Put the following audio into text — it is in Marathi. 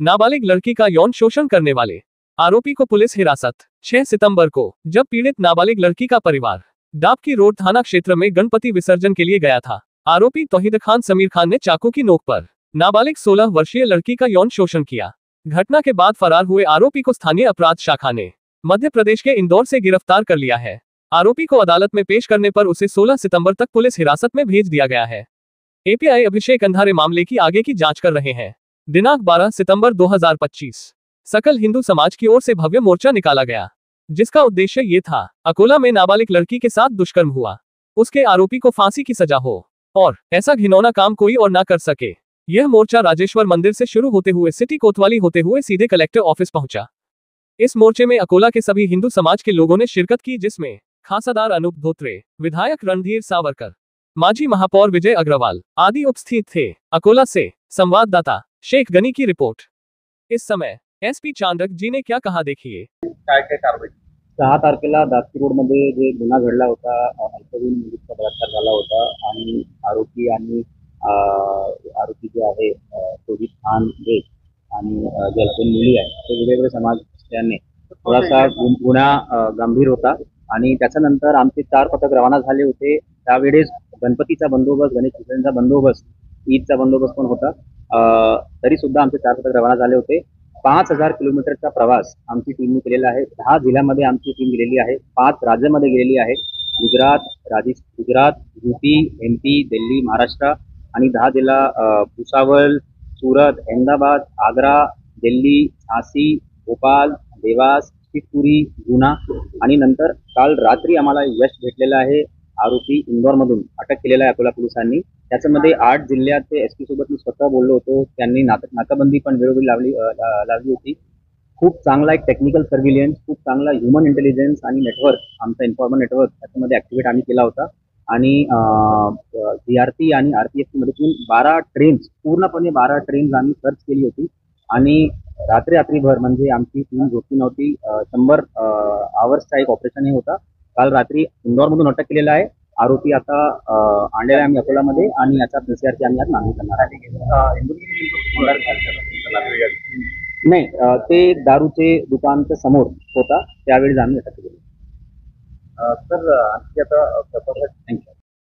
नाबालिग लड़की का यौन शोषण करने वाले आरोपी को पुलिस हिरासत। 6 सितंबर को जब पीड़ित नाबालिग लड़की का परिवार डाबकी रोड थाना क्षेत्र में गणपति विसर्जन के लिए गया था, आरोपी तौहीद खान समीर खान ने चाकू की नोक पर नाबालिग 16 वर्षीय लड़की का यौन शोषण किया। घटना के बाद फरार हुए आरोपी को स्थानीय अपराध शाखा ने मध्य प्रदेश के इंदौर से गिरफ्तार कर लिया है। आरोपी को अदालत में पेश करने पर उसे 16 सितंबर तक पुलिस हिरासत में भेज दिया गया है। एपीआई अभिषेक अंधारे मामले की आगे की जांच कर रहे हैं। दिनांक 12 सितंबर 2025 सकल हिंदू समाज की ओर से भव्य मोर्चा निकाला गया, जिसका उद्देश्य ये था अकोला में नाबालिग लड़की के साथ दुष्कर्म हुआ, उसके आरोपी को फांसी की सजा हो और ऐसा घिनौना काम कोई और ना कर सके। यह मोर्चा राजेश्वर मंदिर से शुरू होते हुए सिटी कोतवाली होते हुए सीधे कलेक्टर ऑफिस पहुंचा। इस मोर्चे में अकोला के सभी हिंदू समाज के लोगों ने शिरकत की, जिसमें खासादार अनूप धोत्रे, विधायक रणधीर सावरकर, माजी महापौर विजय अग्रवाल आदि उपस्थित थे। अकोला से संवाददाता शेख गनी की रिपोर्ट। इस समय एसपी चांदक जी ने क्या कहा, देखिए। काय काय कारवाई 6 तारखेला दासकी रोड मध्ये जे गुन्हा घडला होता, अल्पवयीन मुलीचा बलात्कार झाला होता आणि आरोपी जे आहे तौहीद खान बेग आणि ज्या मुली आहेत ते वेगवेगळे समाज असल्याने थोडासा गुन्हा गंभीर होता आणि त्याच्यानंतर आमचे 4 पथक रवाना झाले होते। त्यावेळेस गणपतीचा बंदोबस्त, गणेश विसर्जनचा बंदोबस्त, ईदचा बंदोबस्त पण होता। तरी सुद्धा आमचे 4 पथक रवाना झाले होते। 5000 किलोमीटरचा प्रवास आमची टीमने केलेला आहे। 10 जिल्ह्यांमध्ये आमची टीम गेलेली आहे, 5 राज्यांमध्ये गेलेली आहे, गुजरात, यूपी, एमपी, दिल्ली, महाराष्ट्र आणि 10 जिल्हा भुसावल, सूरत, अहमदाबाद, आग्रा, दिल्ली, झांसी, भोपाल, देवास, शिवपुरी, गुना आणि नंतर काल रात्री आम्हाला यश भेटलेलं आहे। आरोपी इंदौरमधून अटक केलेला आहे अकोला पोलिसांनी। त्याच्यामध्ये 8 जिल्ह्याचे एसपी सोबत मी स्वतः बोललो होतो, त्यांनी नाकाबंदी पण वेळोवेळी लावली होती। खूप चांगला एक टेक्निकल सर्व्हिलन्स, खूप चांगला ह्युमन इंटेलिजन्स आणि नेटवर्क, आमचा इन्फॉर्मर नेटवर्क त्याच्यामध्ये ऍक्टिव्हेट आम्ही केला होता आणि सीआरपी आणि आरपीएफ मधून 12 ट्रेन्स, पूर्णपणे 12 ट्रेन्स आम्ही सर्च केली होती आणि रात्रीभर म्हणजे आमची टीम झोपली नव्हती। 100 आवर्सचा एक ऑपरेशन हे होता। काल रात्री इंदौरमधून अटक केलेला आहे। आरोपी आता आणलेला आहे आम्ही अकोलामध्ये आणि याचा पीसीआरची आम्ही आज मागणी करणार आहे। नाही, ते दारूचे दुकानच्या समोर होता, त्यावेळी आम्ही अटक केली। तर आणखी आता